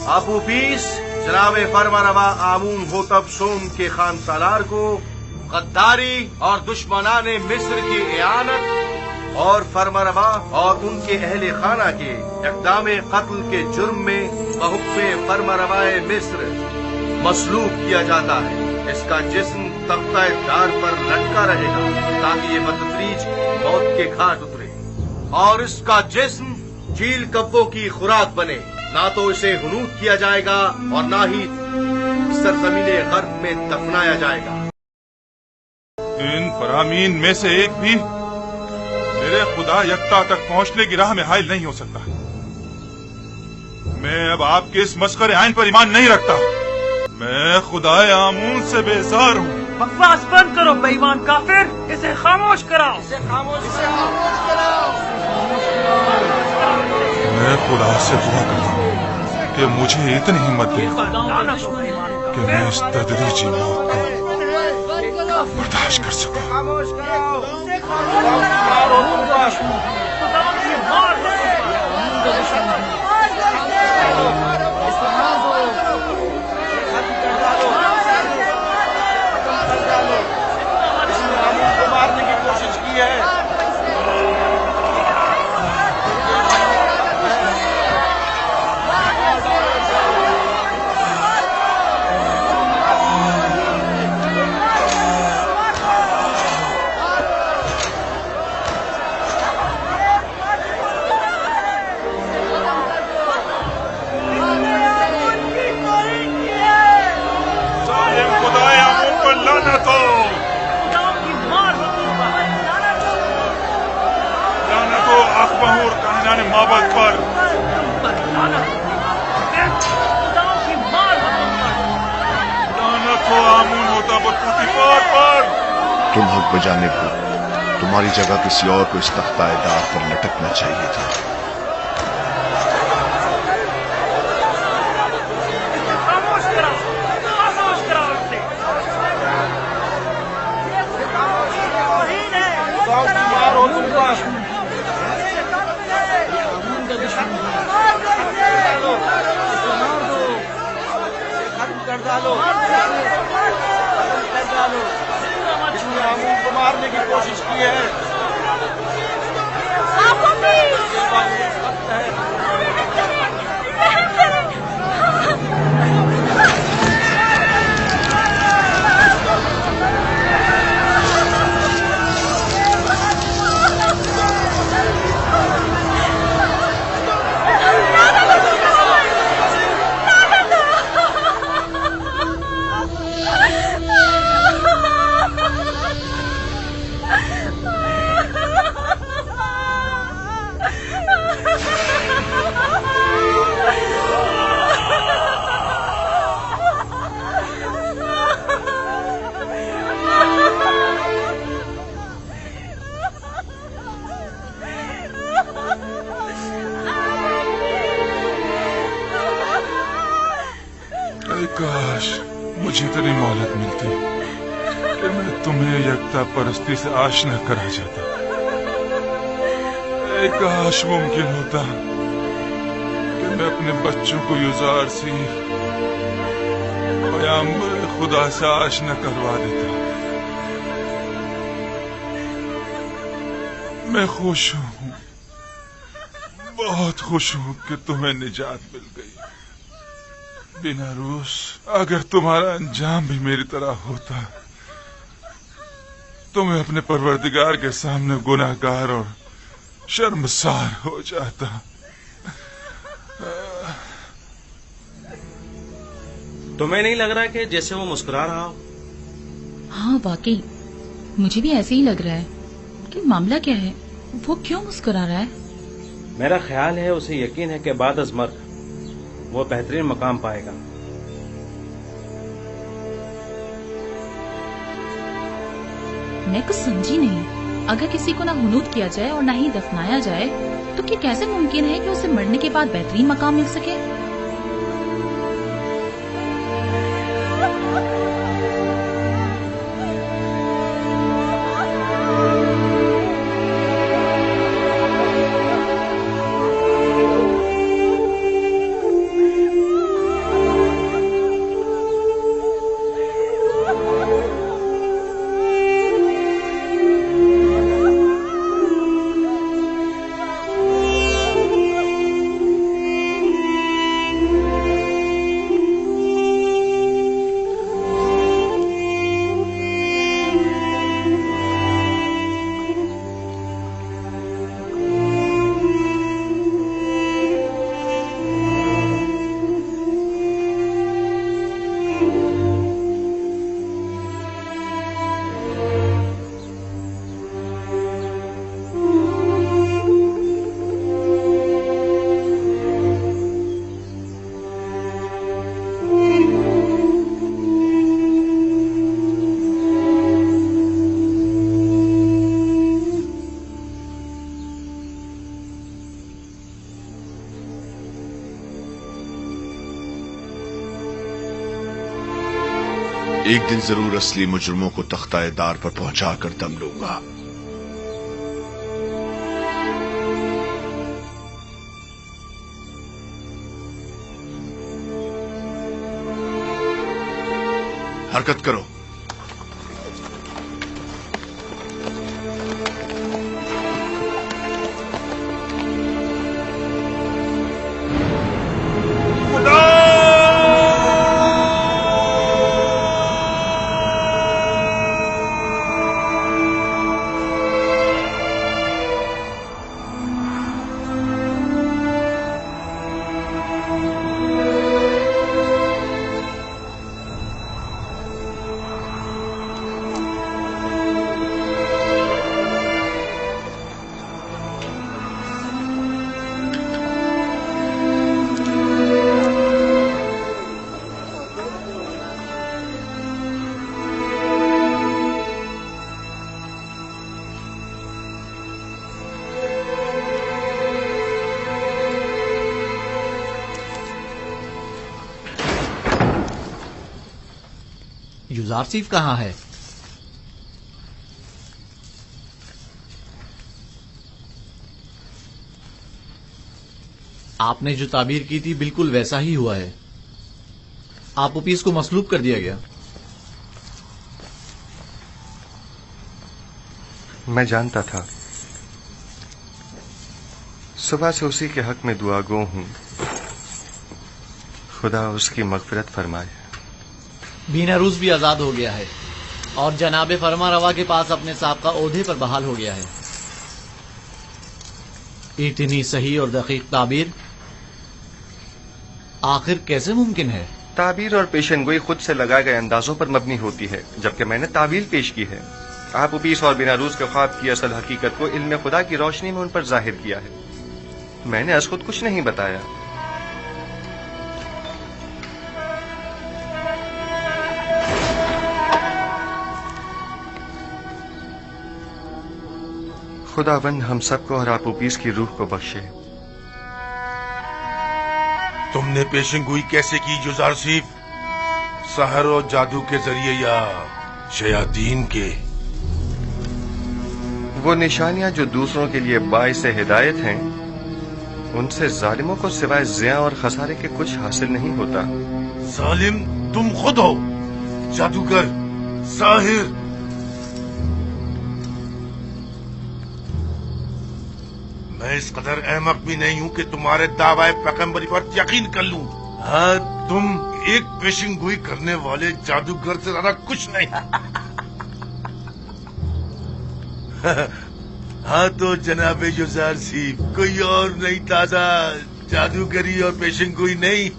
अबू बीस जनाब फरमारवा आमून होतब सोम के खान सालार को गद्दारी और दुश्मनाने मिस्र की इयानत और फरमारवा और उनके अहले खाना के इक़दाम कत्ल के जुर्म में बहुक्मे फरमारवाए मिस्र मसलूब किया जाता है। इसका जिस्म तख्ता दार पर लटका रहेगा ताकि ये बदतरीज मौत के घाट उतरे और इसका जिस्म चील कब्बों की खुराक बने। ना तो इसे हुनूद किया जाएगा और ना ही सरजमीने गर्ब में दफनाया जाएगा। इन फरामीन में से एक भी मेरे खुदा यक्ता तक पहुंचने की राह में हाइल नहीं हो सकता। मैं अब आपके इस मस्खरे आइन पर ईमान नहीं रखता। मैं खुदाए आमून से बेजार हूँ। बकवास बंद करो बेईमान काफिर, इसे खामोश कराओ। मैं खुदा से दुआ करता हूँ कि मुझे इतनी हिम्मत दे कि मैं इस तदरीजी मौत को बर्दाश्त कर सकूं। मारने की कोशिश की है। माबद पर लानत हो आमून होता पर। तुम हक बजाने पर तुम्हारी जगह किसी और को इस तख्ताएदार पर लटकना चाहिए था। मारने की कोशिश की है। काश मुझे इतनी मोहलत मिलती कि मैं तुम्हें यकता परस्ती से आशना करा जाता। काश मुमकिन होता कि मैं अपने बच्चों को युजार सी पैगंबर खुदा से आशना करवा देता। मैं खुश हूँ, बहुत खुश हूँ कि तुम्हें निजात मिल गई। बिना रूस, अगर तुम्हारा अंजाम भी मेरी तरह होता तो मैं अपने परवरदिगार के सामने गुनाहगार और शर्मसार हो जाता। तुम्हें नहीं लग रहा कि जैसे वो मुस्कुरा रहा हो? हाँ वाकई मुझे भी ऐसे ही लग रहा है कि मामला क्या है, वो क्यों मुस्कुरा रहा है? मेरा ख्याल है उसे यकीन है कि बाद अज़ मर्ग वो बेहतरीन मकाम पाएगा। मैं कुछ समझी नहीं। अगर किसी को ना हुनूद किया जाए और ना ही दफनाया जाए तो क्या कैसे मुमकिन है कि उसे मरने के बाद बेहतरीन मकाम मिल सके? एक दिन जरूर असली मुजरिमों को तख्ताए-दार पर पहुंचाकर दम लूंगा। हरकत करो। युजारसीफ कहाँ है? आपने जो ताबीर की थी बिल्कुल वैसा ही हुआ है। आपूपीस को मसलूब कर दिया गया। मैं जानता था। सुबह से उसी के हक में दुआगो हूं। खुदा उसकी मगफिरत फरमाए। बीनारूस भी आजाद हो गया है और जनाब फरमा रवा के पास अपने साबका ओहदे पर बहाल हो गया है। इतनी सही और दकीक ताबीर आखिर कैसे मुमकिन है? ताबीर और पेशनगोई खुद से लगाए गए अंदाजों पर मबनी होती है, जबकि मैंने तावील पेश की है। आपूपीस और बीनारूस के ख्वाब की असल हकीकत को इल्म खुदा की रोशनी में उन पर जाहिर किया है। मैंने अस खुद कुछ नहीं बताया। खुदावंद हम सबको और आपूपीस की रूह को बख्शे। तुमने पेशेंगोई कैसे की युजारसीफ? सहर और जादू के जरिए या शयातीन के? वो निशानियां जो दूसरों के लिए बाइस हिदायत हैं, उनसे जालिमों को सिवाय ज़िया और खसारे के कुछ हासिल नहीं होता। जालिम तुम खुद हो, जादूगर, साहिर। मैं इस कदर अहमक भी नहीं हूं कि तुम्हारे दावाए पैगंबरी पर यकीन कर लूं। हाँ, तुम एक पेशेंगोई करने वाले जादूगर से ज्यादा कुछ नहीं। हाँ तो जनाब युजारसीफ, कोई और नहीं ताजा जादूगरी और पेशेंगोई नहीं।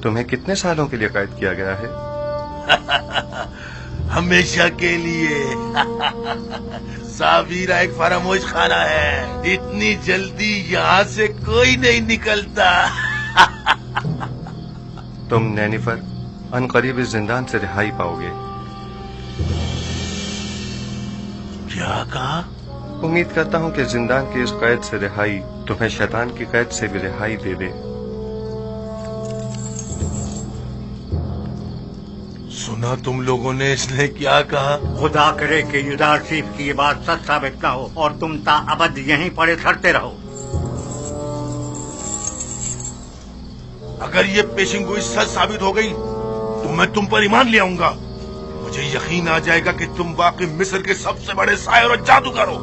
तुम्हें कितने सालों के लिए कैद किया गया है? हमेशा के लिए। सावीरा एक फरामोश खाना है, इतनी जल्दी यहाँ से कोई नहीं निकलता। तुम नैनीफर अनकरीब इस जिंदान से रिहाई पाओगे। क्या कहा? उम्मीद करता हूँ कि जिंदान की इस कैद से रिहाई तुम्हें शैतान की कैद से भी रिहाई दे दे। सुना तुम लोगों ने इसने क्या कहा? खुदा करे कि युजारसीफ की ये बात सच साबित ना हो और तुम ताअबद यहीं पड़े सड़ते रहो। अगर ये पेशेंगोई सच साबित हो गई तो मैं तुम पर ईमान ले आऊंगा। मुझे यकीन आ जाएगा कि तुम वाकई मिस्र के सबसे बड़े शायर और जादूगर हो।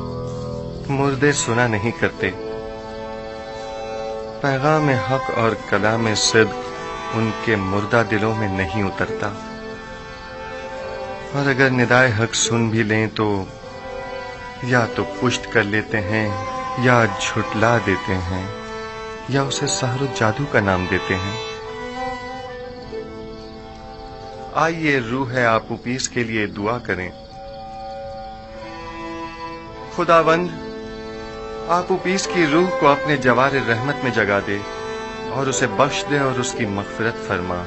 मुर्दे सुना नहीं करते। पैगाम हक और कलाम सिद्क उनके मुर्दा दिलों में नहीं उतरता। और अगर निदाए हक सुन भी लें तो या तो पुष्ट कर लेते हैं, या झुटला देते हैं, या उसे सहर जादू का नाम देते हैं। आइए रूह आपूपीस के लिए दुआ करें। खुदावंद आपूपीस की रूह को अपने जवार रहमत में जगा दे और उसे बख्श दे और उसकी मगफिरत फरमा।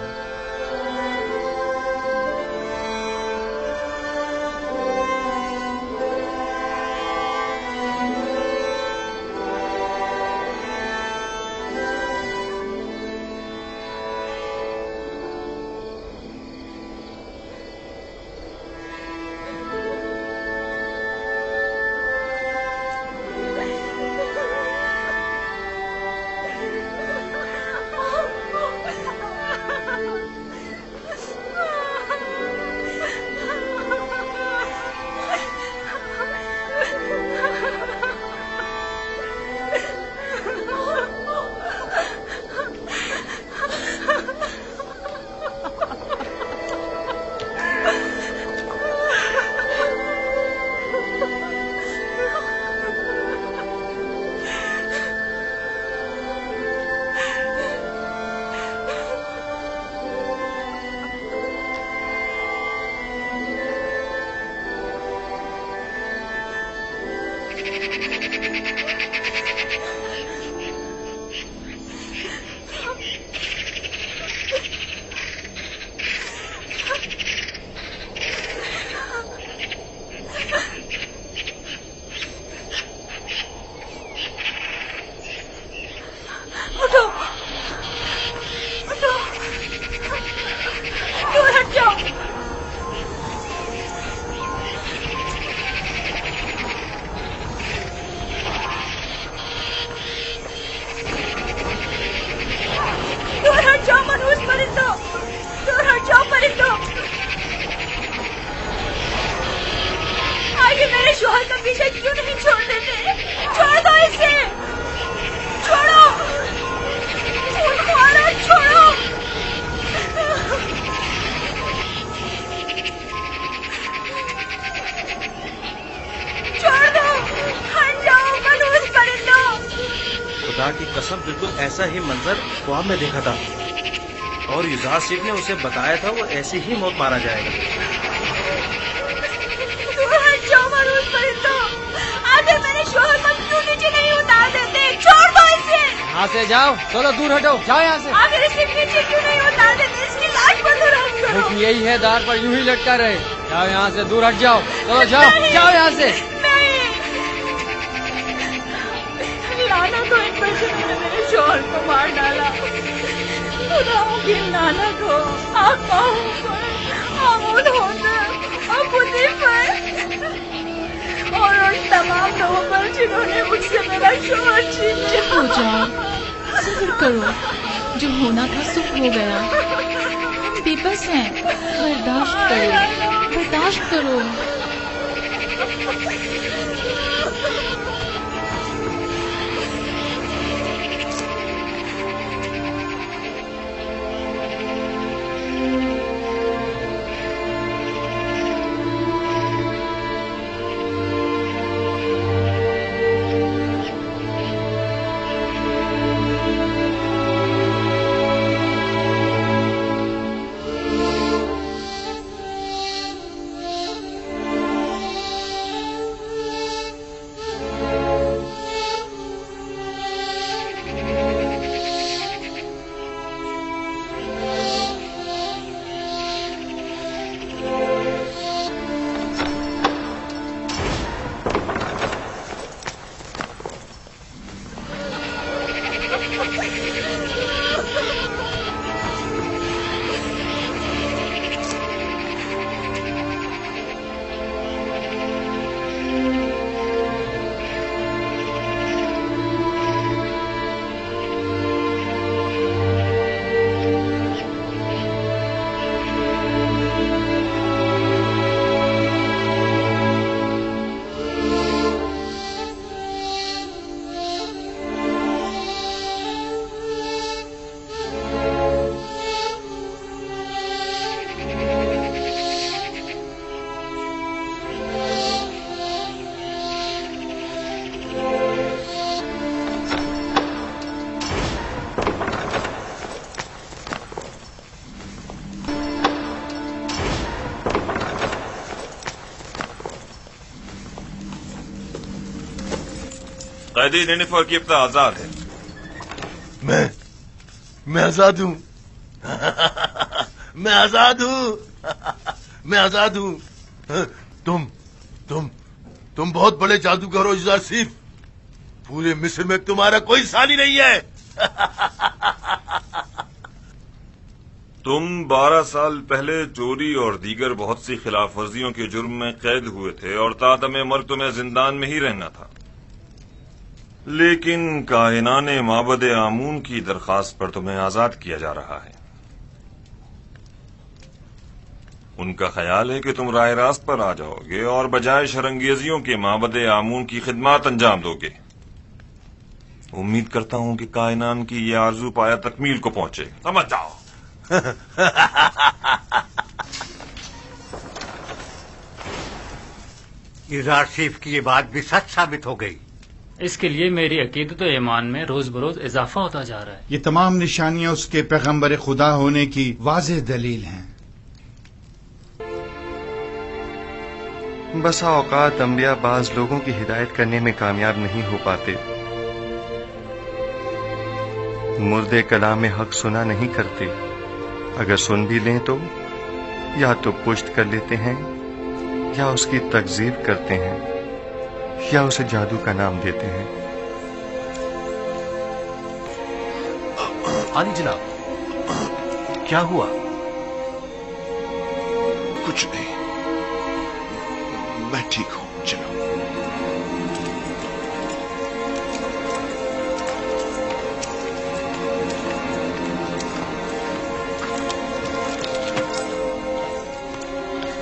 खुदा की कसम बिल्कुल ऐसा ही मंजर ख्वाब में देखा था और युजाज शेख ने उसे बताया था वो ऐसी ही मौत मारा जाएगा। आखिर मेरे शोहर को क्यों नीचे नहीं उतार देते? छोड़ दो इसे। यहाँ से जाओ, चलो दूर हटो, जाओ यहाँ से। आखिर इसे नीचे क्यों नहीं उतार देते? इसकी लाश पर दुरुस्त करो। क्योंकि यही है, दार पर यूं ही लटका रहे। जाओ यहाँ से, दूर हट जाओ, चलो जाओ, जाओ यहाँ से। लानत हो इन पर जिन्होंने मेरे शोहर को मार डाला। खुदाओं की लानत हो आप पाओ पर, आमूद होकर और बुद्धि पर और उन तमाम लोगों पर जिन्होंने मुझसे मेरा शोहर छीन लिया। हो जाओ, सब्र करो, जो होना था सुख हो गया। हम बेबस हैं, बर्दाश्त करो, बर्दाश्त करो। कैदी निनिफर की इब्ता आजाद है। मैं आजाद हूँ। मैं आजाद हूँ। मैं आजाद हूँ। तुम बहुत बड़े जादूगर हो युजाज सिफ। पूरे मिस्र में तुम्हारा कोई सानी नहीं है। तुम 12 साल पहले चोरी और दीगर बहुत सी खिलाफ वर्जियों के जुर्म में कैद हुए थे और तादमे मर्ग तुम्हें जिंदान में ही रहना था। लेकिन कायनाने माबद आमून की दरखास्त पर तुम्हें आजाद किया जा रहा है। उनका ख्याल है कि तुम राय रास्त पर आ जाओगे और बजाय शरंगेजियों के माबद आमून की खिदमत अंजाम दोगे। उम्मीद करता हूं कि कायनान की ये आरजू पाया तकमील को पहुंचे। समझ जाओ। युजाज सिफ की ये बात भी सच साबित हो गई। इसके लिए मेरी अकीदत और ईमान में रोज बरोज इजाफा होता जा रहा है। ये तमाम निशानियां उसके पैगंबर खुदा होने की वाज़ेह दलील हैं। बसा औकात अंबिया बाज लोगों की हिदायत करने में कामयाब नहीं हो पाते। मुर्दे कलाम हक सुना नहीं करते। अगर सुन भी लें तो या तो पुष्ट कर लेते हैं या उसकी तकजीब करते हैं या उसे जादू का नाम देते हैं। आली जनाब, क्या हुआ? कुछ नहीं, मैं ठीक हूं जनाब।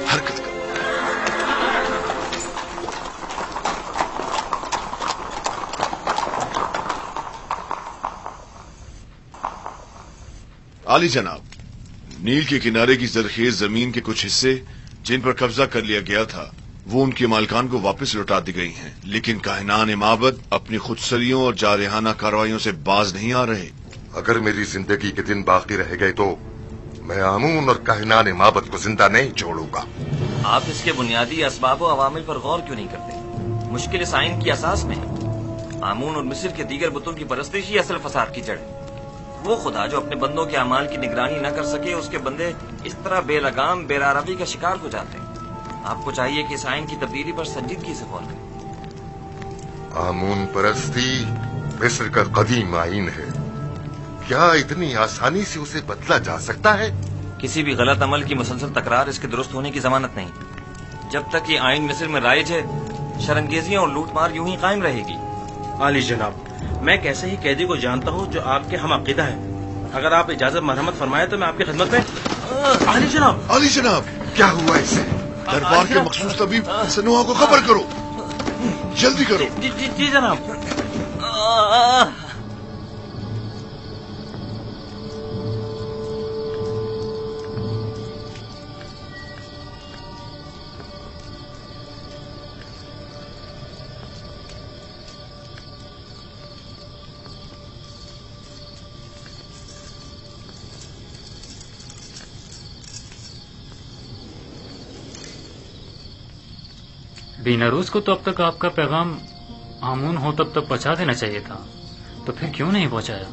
हरकत करो। आली जनाब, नील के किनारे की जरखेज जमीन के कुछ हिस्से जिन पर कब्जा कर लिया गया था वो उनके मालिकान को वापस लौटा दी गई हैं, लेकिन काहिनान माबद अपनी खुदसरियों और जारहाना कार्रवाइयों से बाज नहीं आ रहे। अगर मेरी जिंदगी के दिन बाकी रह गए तो मैं आमून और काहिनान माबद को जिंदा नहीं छोड़ूंगा। आप इसके बुनियादी असबाब और अवामिल पर गौर क्यों नहीं करते? मुश्किल साइन की असास में आमून और मिस्र के दीगर बुतों की परस्तिश ही असल फसाद की जड़ है। वो खुदा जो अपने बंदों के अमाल की निगरानी न कर सके, उसके बंदे इस तरह बेलगाम बेरारबी का शिकार हो जाते हैं। आपको चाहिए कि इस आइन की तब्दीली पर संजीदगी से गौर करें। आमून परस्ती मिस्र का कदीम आइन है, क्या इतनी आसानी से उसे बदला जा सकता है? किसी भी गलत अमल की मुसलसल तकरार इसके दुरुस्त होने की जमानत नहीं। जब तक ये आइन मिस्र में राइज है, शरंगेजियां और लूटमार यूं ही कायम रहेगी। आली जनाब, मैं कैसे ही कैदी को जानता हूँ जो आपके हम अकीदा है। अगर आप इजाजत मरहमत फरमाए तो मैं आपकी खिदमत में। आली जनाब, क्या हुआ इसे? दरबार के मखसूस तबीब सनुआ को खबर करो, जल्दी करो। जी जनाब। बीनारूस को तो अब तक आपका पैगाम आमून हो तब तक पहुंचा देना चाहिए था, तो फिर क्यों नहीं पहुंचाया?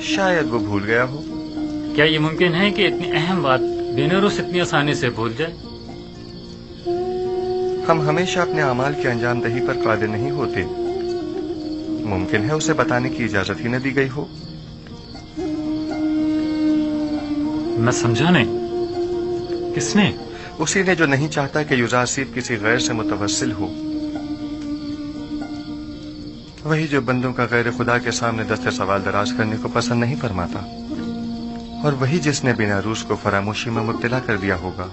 शायद वो भूल गया हो। क्या ये मुमकिन है कि इतनी अहम बात बीनारूस इतनी आसानी से भूल जाए? हम हमेशा अपने अमाल की अंजाम दही पर कादिर नहीं होते। मुमकिन है उसे बताने की इजाजत ही न दी गई हो। मैं समझा नहीं। किसने? उसी ने जो नहीं चाहता कि युजासिब किसी गैर से मुतवस्सिल हो। वही जो बंदों का गैर खुदा के सामने दस्ते सवाल दराज करने को पसंद नहीं फरमाता, और वही जिसने बीनारूस को फरामोशी में मुब्तला कर दिया होगा।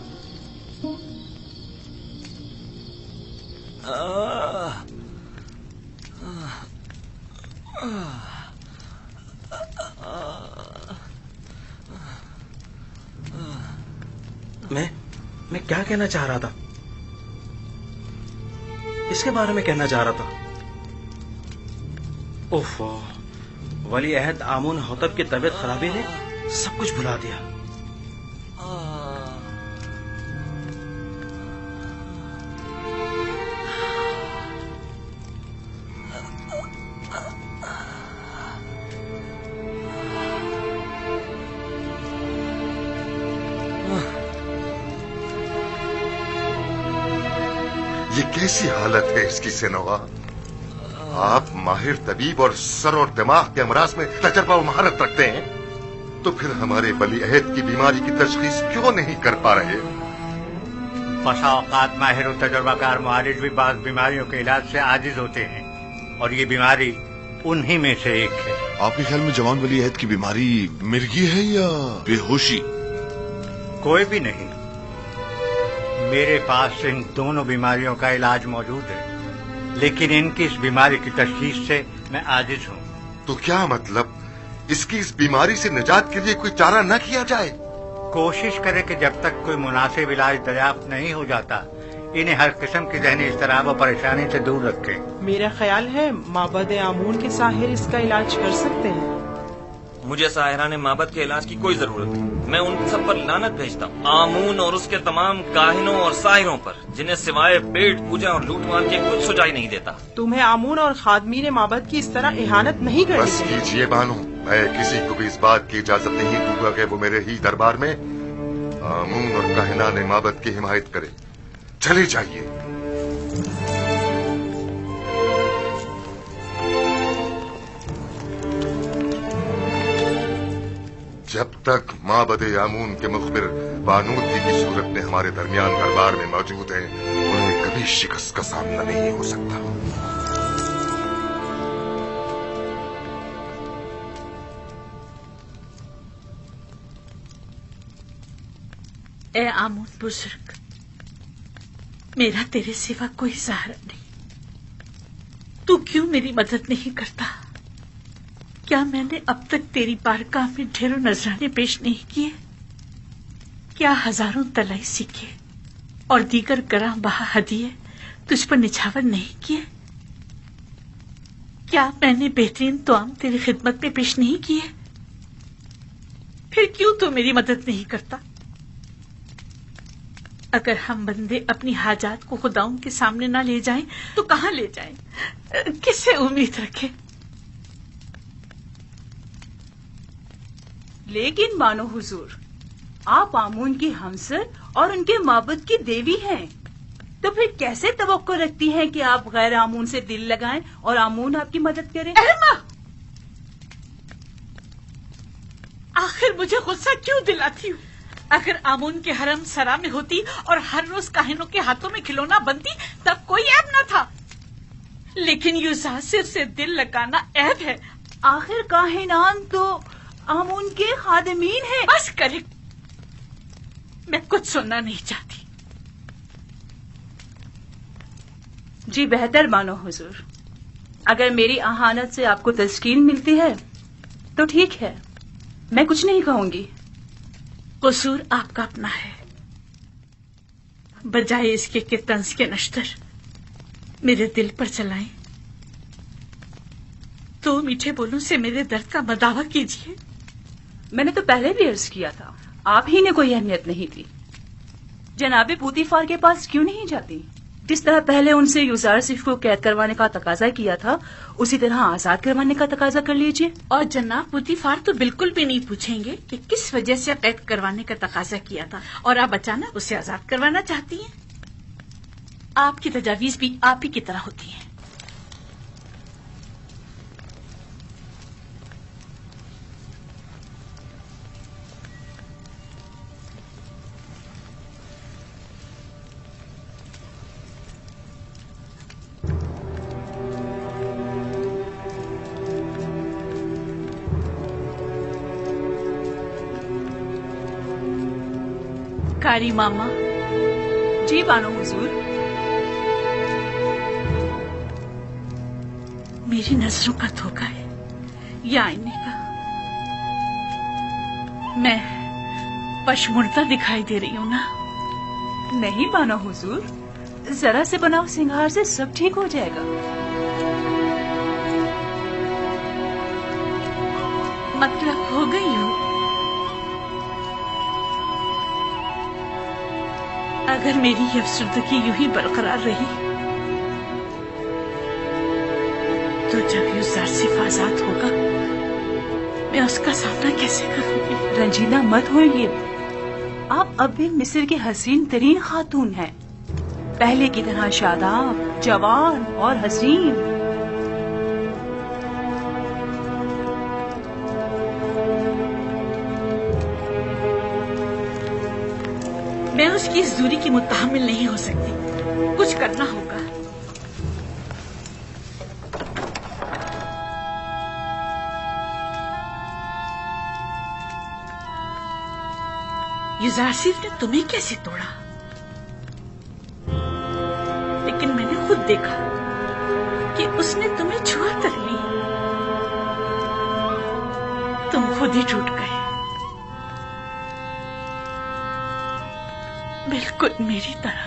मैं क्या कहना चाह रहा था? इसके बारे में कहना चाह रहा था। ओफो, वली अहद आमून होतब की तबीयत खराबी ने सब कुछ भुला दिया। ये कैसी हालत है इसकी सेनवा? आप माहिर तबीब और सर और दिमाग के अमराज में तजर्बा और महारत रखते हैं, तो फिर हमारे वली अहद की बीमारी की तशखीस क्यों नहीं कर पा रहे? बसा औकात माहिर और तजर्बाकार मुआलिज भी बाज़ बीमारियों के इलाज से आजिज होते हैं, और ये बीमारी उन्हीं में से एक है। आपके ख्याल में जवान वली अहद की बीमारी मिर्गी है या बेहोशी? कोई भी नहीं। मेरे पास इन दोनों बीमारियों का इलाज मौजूद है, लेकिन इनकी इस बीमारी की तशखीस से मैं आजिज हूँ। तो क्या मतलब, इसकी इस बीमारी से निजात के लिए कोई चारा न किया जाए? कोशिश करें कि जब तक कोई मुनासिब इलाज दरियाफ्त नहीं हो जाता, इन्हें हर किस्म की ज़हनी इज़्तिराब और परेशानी से दूर रखें। मेरा ख्याल है माबद आमून के साहिर इसका इलाज कर सकते हैं। मुझे साहिराने माबद के इलाज की कोई जरूरत नहीं। मैं उन सब पर लानत भेजता हूँ, आमून और उसके तमाम काहिनों और साहिरों पर, जिन्हें सिवाय पेट पूजा और लूटमार के कुछ सुझाई नहीं देता। तुम्हें आमून और खादमीन माबद की इस तरह इहानत नहीं करनी बस कीजिए बानो, मैं किसी को भी इस बात की इजाजत नहीं दूंगा कि वो मेरे ही दरबार में आमून और काहिनाने माबद की हिमायत करे। चली जाइए। जब तक माबदे आमून के मुखबिर बानूदी की सूरत में हमारे दरमियान दरबार में मौजूद है, उन्हें कभी शिकस्त का सामना नहीं हो सकता। ए आमून बुजुर्ग, मेरा तेरे सिवा कोई सहारा नहीं। तू क्यों मेरी मदद नहीं करता? क्या मैंने अब तक तेरी बारगाह में ढेरों नजराने पेश नहीं किए? क्या हजारों तलाई सीखे और दीगर गरां बहा हदिये तुझ पर निछावर नहीं किए? क्या मैंने बेहतरीन तोआम तेरी खिदमत में पेश नहीं किए? फिर क्यों तू मेरी मदद नहीं करता? अगर हम बंदे अपनी हाजात को खुदाओं के सामने ना ले जाएं, तो कहां ले जाएं? किससे उम्मीद रखें? लेकिन बानो हुजूर, आप आमून की हमसर और उनके माबद की देवी हैं, तो फिर कैसे तवक्को रखती हैं कि आप गैर आमून से दिल लगाएं और आमून आपकी मदद करे? आखिर मुझे गुस्सा क्यों दिलाती हूँ? अगर आमून के हरम सरा में होती और हर रोज काहिनों के हाथों में खिलौना बनती, तब कोई ऐब न था। लेकिन युजासिर से दिल लगाना ऐब है। आखिर काहिनान तो आमून के खादिमीन हैं। बस करे, मैं कुछ सुनना नहीं चाहती। जी बेहतर मानो हुजूर, अगर मेरी आहानत से आपको तस्कीन मिलती है तो ठीक है, मैं कुछ नहीं कहूंगी। कसूर आपका अपना है, बजाय इसके कि तंज के नश्तर मेरे दिल पर चलाएं, तो मीठे बोलों से मेरे दर्द का मदावा कीजिए। मैंने तो पहले भी अर्ज किया था, आप ही ने कोई अहमियत नहीं दी। जनाबे पूतीफार के पास क्यों नहीं जाती? जिस तरह पहले उनसे युजारसिफ को कैद करवाने का तकाजा किया था, उसी तरह आजाद करवाने का तकाजा कर लीजिए। और जनाब पूतीफार तो बिल्कुल भी नहीं पूछेंगे कि किस वजह से कैद करवाने का तकाजा किया था और आप अचानक उसे आजाद करवाना चाहती हैं। आपकी तजावीज भी आप ही की तरह होती हैं। कारी मामा। जी बानो हुजूर। मेरी नजरों का धोखा है या आईने का? मैं पशमुर्दा दिखाई दे रही हूँ ना? नहीं बानो हुजूर, जरा से बनाओ सिंगार से सब ठीक हो जाएगा। मतलब हो गई हूँ। अगर मेरी ये अफसरदगी यूं ही बरकरार रही, तो जब युजारसिफ आजाद होगा, मैं उसका सामना कैसे करूंगी? रंजीदा मत होइए, आप अब भी मिस्र की हसीन तरीन खातून हैं, पहले की तरह शादाब, जवान और हसीन। मैं उसकी इस दूरी की मुतहम्मिल नहीं हो सकती। कुछ करना होगा। युजारसिफ ने तुम्हें कैसे तोड़ा? लेकिन मैंने खुद देखा कि उसने तुम्हें छुआ तक ली। तुम खुद ही टूट गए, बिल्कुल मेरी तरह।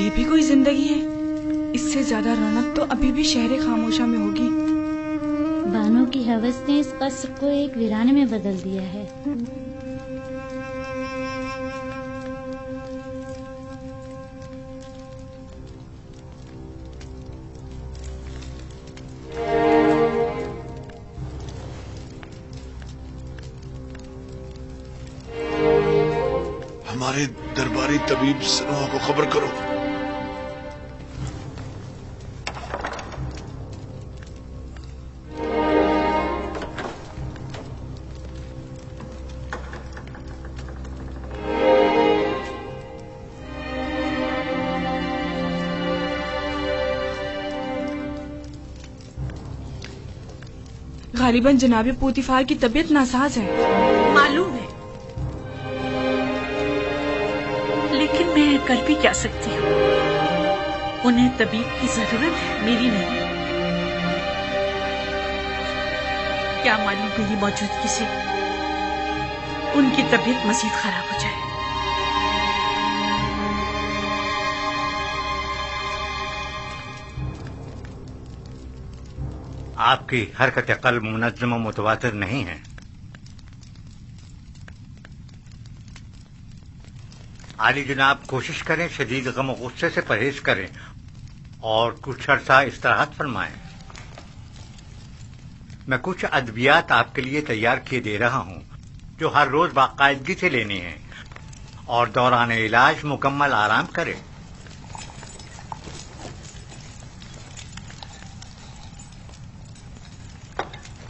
ये भी कोई जिंदगी है? इससे ज्यादा रौनक तो अभी भी शहर खामोशा में होगी। बानो की हवस ने इस कसर को एक वीराने में बदल दिया है। हमारे दरबारी तबीब सनोहा को खबर करो। गालिबन जनाबे पूतीफार की तबीयत नासाज है। मालूम है, लेकिन मैं कर भी क्या सकती हूँ? उन्हें तबीब की जरूरत है, मेरी नहीं। क्या मालूम मेरी मौजूदगी से उनकी तबीयत मजीद खराब हो जाए। आपकी हरकत कल्ब मुनज़्ज़म और मुतवातिर नहीं है। आली जनाब, कोशिश करें शदीद गम और गुस्से से परहेज करें और कुछ अर्सा इस्तिराहत फरमाएं। मैं कुछ अद्वियात आपके लिए तैयार किए दे रहा हूं जो हर रोज बाकायदगी से लेने हैं और दौरान इलाज मुकम्मल आराम करें।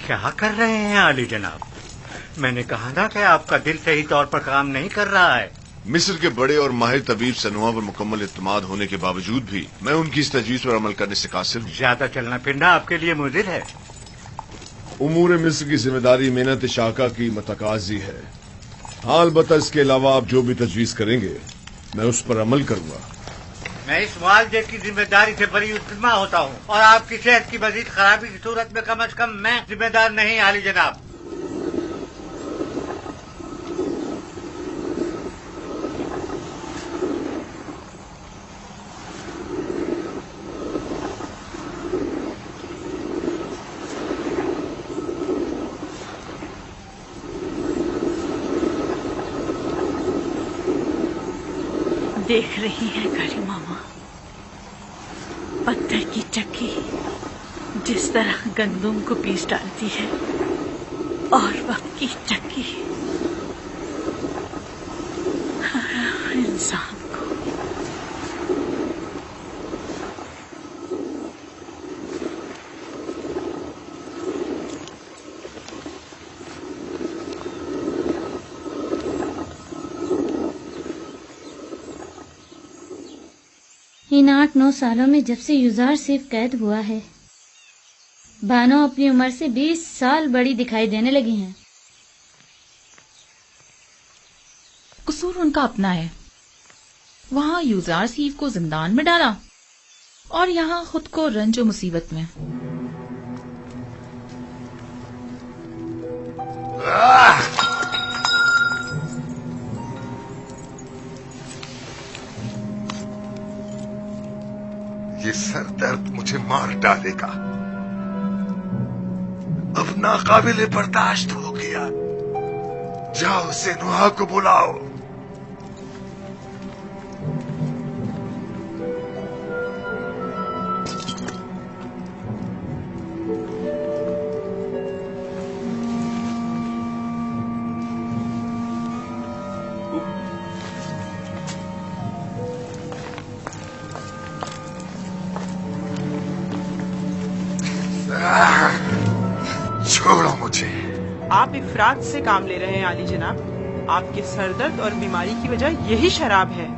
क्या कर रहे हैं आली जनाब? मैंने कहा था कि आपका दिल सही तौर पर काम नहीं कर रहा है। मिस्र के बड़े और माहिर तबीब सनोहा पर मुकम्मल इत्मीनान होने के बावजूद भी मैं उनकी इस तजवीज पर अमल करने से कासिर हूँ। ज्यादा चलना फिरना आपके लिए मुज़िर है। उमूर मिस्र की जिम्मेदारी मेहनत शाका की मतकाजी है। अलबत्ता इसके अलावा आप जो भी तजवीज करेंगे मैं उस पर अमल करूंगा। मैं इस मुआवजे की जिम्मेदारी से बड़ी उतमा होता हूँ और आपकी सेहत की मजीद खराबी की सूरत में कम से कम मैं जिम्मेदार नहीं आली जनाब। देख रही है गरी मामा, पत्थर की चक्की जिस तरह गंदुम को पीस डालती है और वक्त की चक्की इंसान को। इन 8-9 सालों में जब से युजार सिर्फ कैद हुआ है, बानो अपनी उम्र से 20 साल बड़ी दिखाई देने लगी हैं। कसूर उनका अपना है। वहां यूजार सीफ को जिंदान में डाला और यहाँ खुद को रंज और मुसीबत में। ये सर दर्द मुझे मार डालेगा। अब नाकाबिले बर्दाश्त हो गया। जाओ सनोहा को बुलाओ। छोड़ो मुझे। आप इफरात से काम ले रहे हैं आली जनाब। आपके सरदर्द और बीमारी की वजह यही शराब है।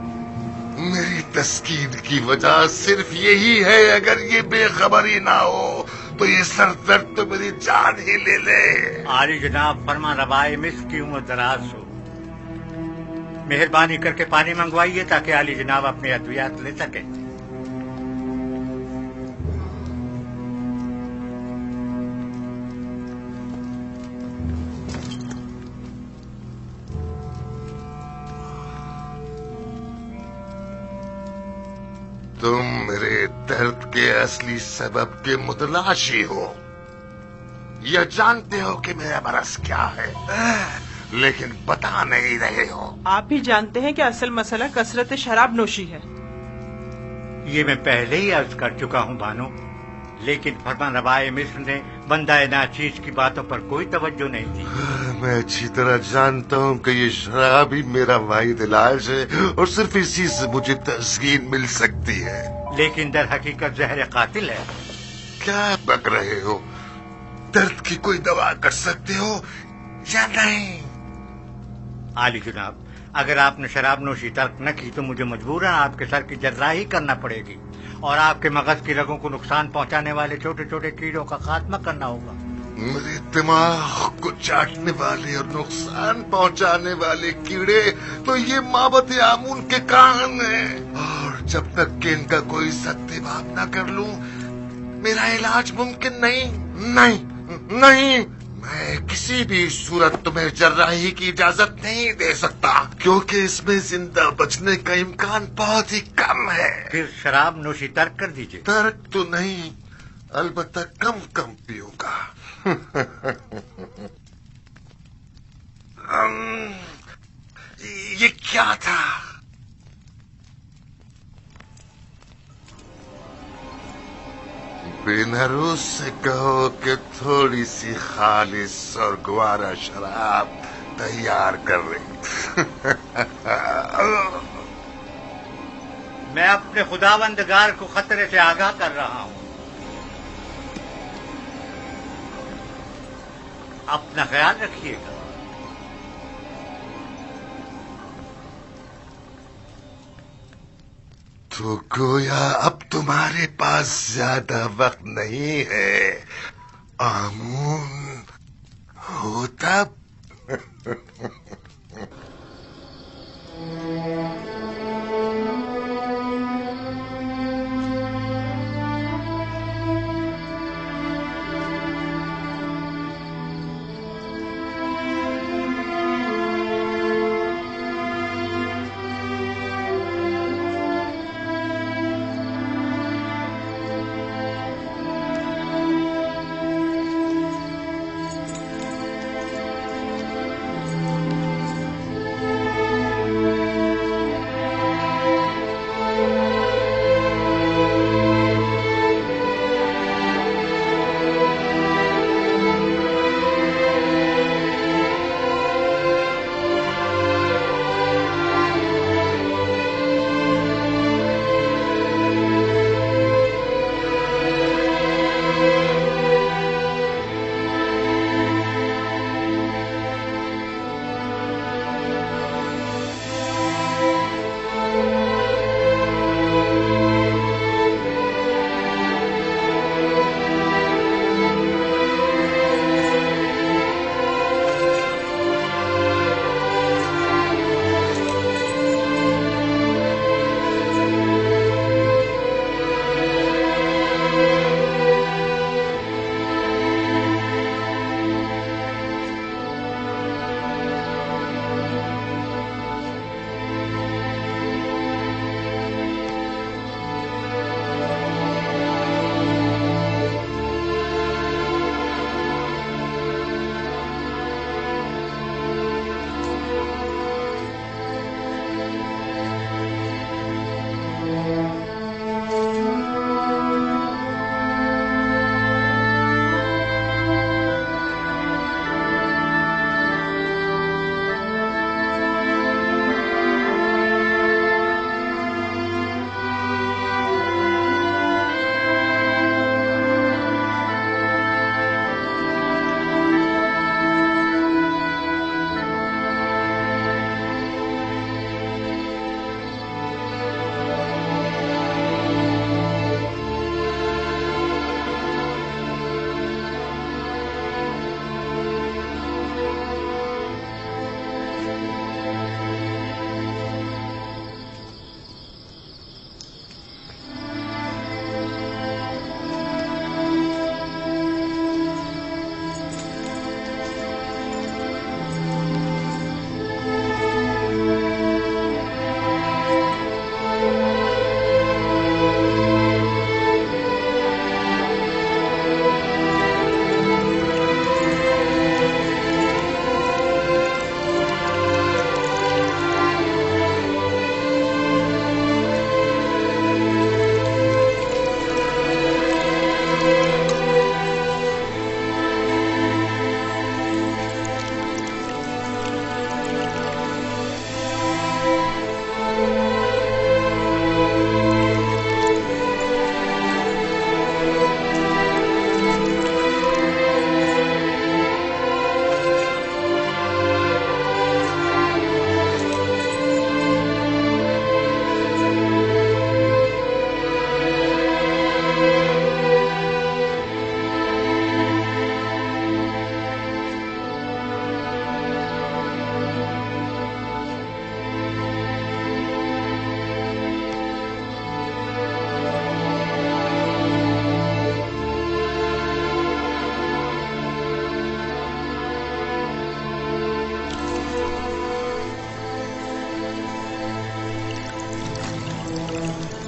मेरी तस्कीन की वजह सिर्फ यही है। अगर ये बेखबरी ना हो तो ये सरदर्द तो मेरी जान ही ले ले। आली जनाब, फरमा रवाए मिस्र की उम्र दराज हो। मेहरबानी करके पानी मंगवाइए ताकि आली जनाब अपने अद्वियात ले सके। असली सबब के मुतलाशी हो। यह जानते हो कि मेरा मरज क्या है, लेकिन बता नहीं रहे हो। आप भी जानते हैं कि असल मसला कसरत शराब नोशी है। ये मैं पहले ही अर्ज कर चुका हूँ बानो, लेकिन फरमानरवाए मिस्र ने बंदाए नाचीज की बातों पर कोई तवज्जो नहीं दी। मैं अच्छी तरह जानता हूँ कि ये शराब ही मेरा वाहिद इलाज है और सिर्फ इसी से मुझे तस्कीन मिल सकती है। लेकिन दर हकीकत जहर कातिल है। क्या बक रहे हो? दर्द की कोई दवा कर सकते हो या नहीं? आली जनाब, अगर आपने शराब नोशी तर्क न की तो मुझे मजबूरन आपके सर की जर्राही करना पड़ेगी और आपके मगज की रगों को नुकसान पहुंचाने वाले छोटे छोटे कीड़ों का खात्मा करना होगा। मेरे दिमाग को चाटने वाले और नुकसान पहुंचाने वाले कीड़े तो ये माबद आमून के कान हैं, और जब तक कि इनका कोई सत्याभाव न कर लूं मेरा इलाज मुमकिन नहीं। नहीं नहीं, मैं किसी भी सूरत तुम्हें जर्राही की इजाजत नहीं दे सकता, क्योंकि इसमें जिंदा बचने का इम्कान बहुत ही कम है। फिर शराब नोशी तर्क कर दीजिए। तर्क तो नहीं, अलबत्ता कम कम पीऊंगा। ये क्या था? बेनरूस से कहो कि थोड़ी सी खालिस और ग्वारा शराब तैयार कर ले। मैं अपने खुदावंदगार को खतरे से आगाह कर रहा हूँ। अपना ख्याल रखिएगा। तो गोया अब तुम्हारे पास ज्यादा वक्त नहीं है आमून होतब।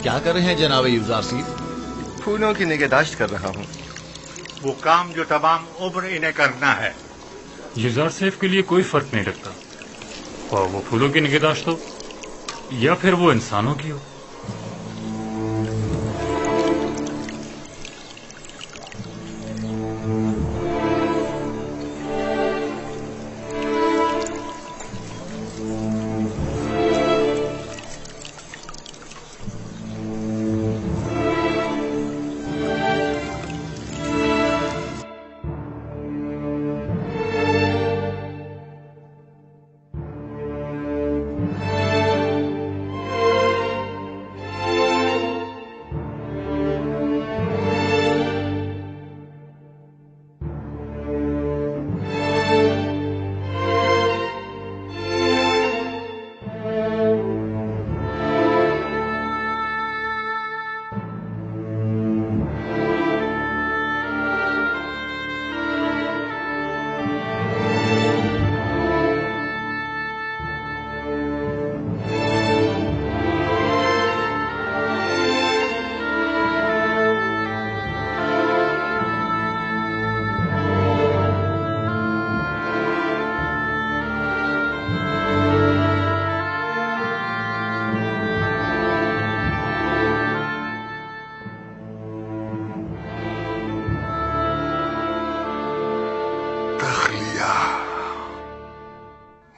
क्या कर रहे हैं जनाब यूजार सिफ? फूलों की निगहदाश्त कर रहा हूँ। वो काम जो तमाम उम्र इन्हें करना है। यूजार सेफ के लिए कोई फर्क नहीं रखता, और वो फूलों की निगहदाश्त हो या फिर वो इंसानों की हो।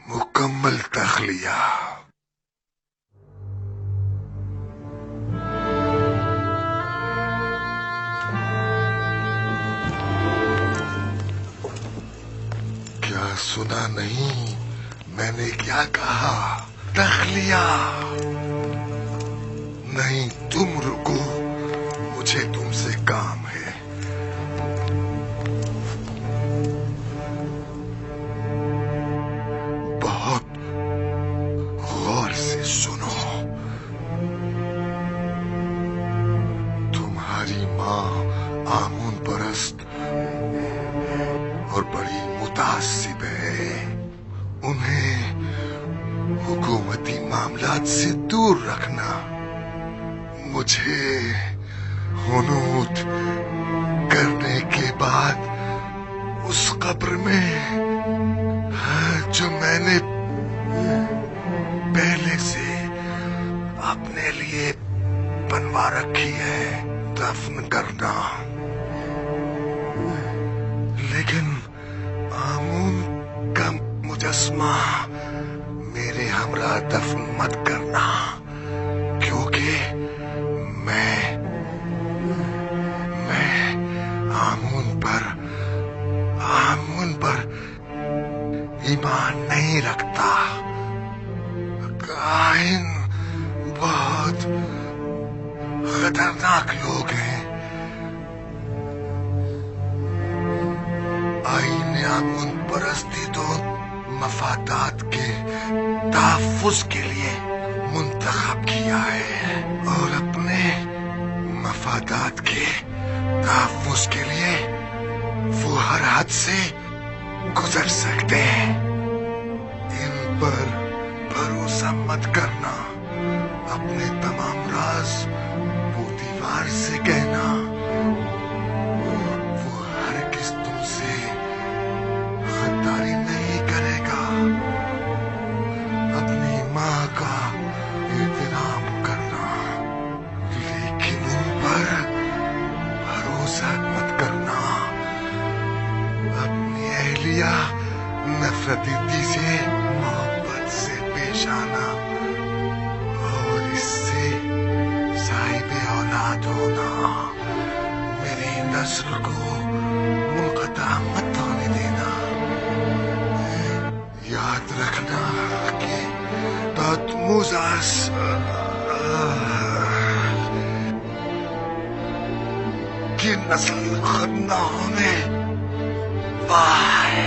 मुकम्मल तख्लिया। क्या सुना नहीं मैंने क्या कहा? तख्लिया। नहीं तुम रुको, मुझे तुमसे काम है। बहुत गौर से सुनो। तुम्हारी माँ आमून परस्त और बड़ी मुतासिब है। उन्हें हुकूमती मामलात से दूर रखना। मुझे हुनूद करने के बाद उस कब्र में जो मैंने पहले से अपने लिए बनवा रखी है दफन करना। लेकिन आमून का मुजस्मा मेरे हमरा दफन मत करना, क्योंकि मैं आमून पर ईमान नहीं रखता। काहिन बहुत खतरनाक लोग हैं। आईने आमून परस्ती तो मफादात के तहफ्फुज़ के लिए मुंतखब किया है, और अपने मफादात के तहफ्फुज़ के लिए वो हर हद से गुजर सकते हैं। इन पर भरोसा मत करना। अपने तमाम राज वो दीवार से कहना। वो हरगिज़ तुमसे गद्दारी नहीं करेगा। अपनी माँ का एहतराम करना, लेकिन उन पर भरोसा मत करना। अपनी अहलिया नफरती से मोहब्बत से पेश आना, और इससे साहिबे औलाद होना। मेरी नस्ल को मुनक़ता मत होने देना। याद रखना कि तहमुज़ की नस्ल खत्म न होने पाए।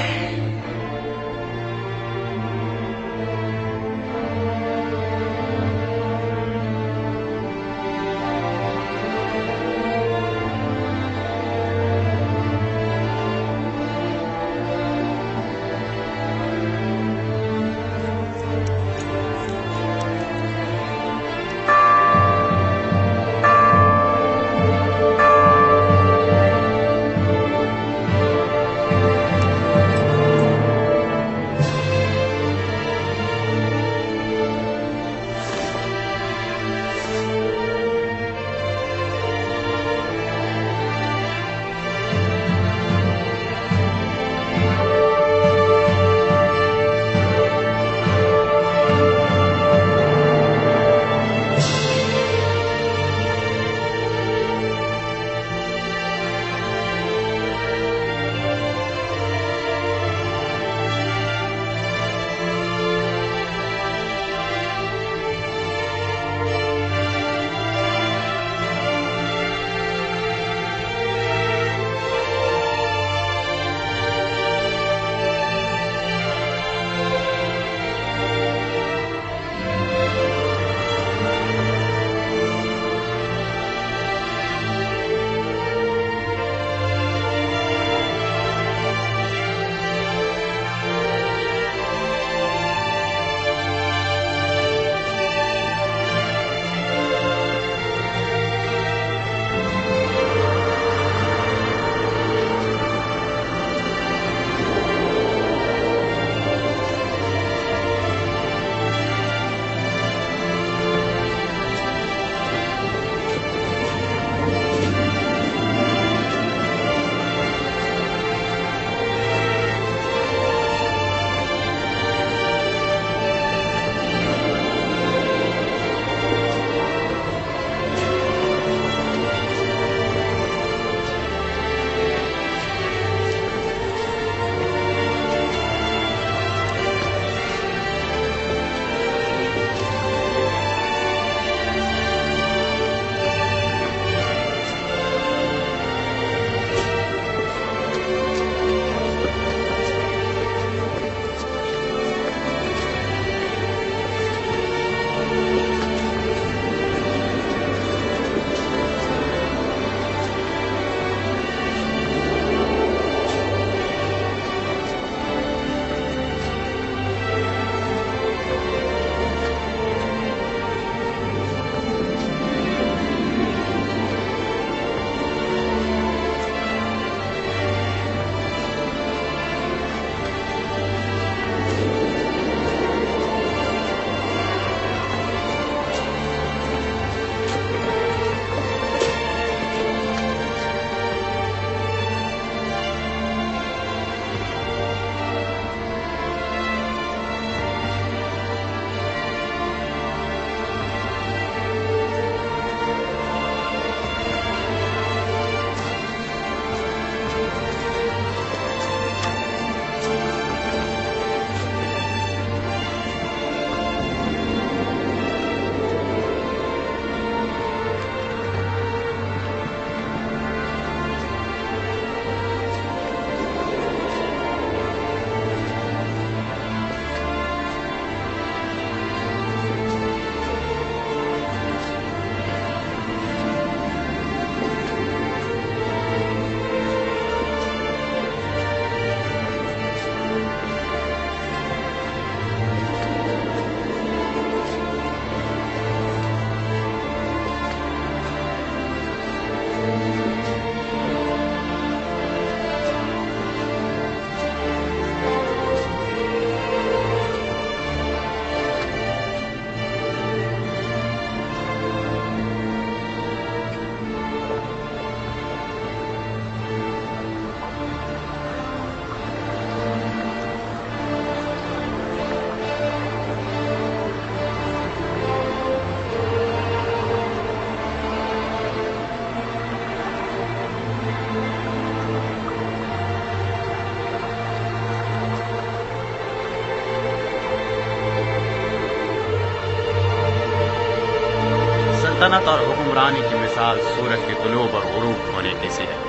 सल्तनत और हुक्मरानी की मिसाल सूरज के तुलूब और गुरूब होने की सी है।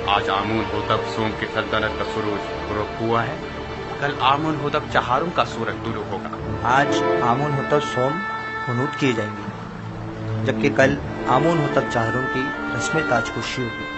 आज आमून होतब सोम की सल्तनत का सूरज गुरूब हुआ है, कल आमून होतब चहारुम का सूरज तुलू होगा। आज आमून होतब सोम हुनूद किए जाएंगे, जबकि कल आमून होतब चहारुम की रस्म ताजपोशी होगी।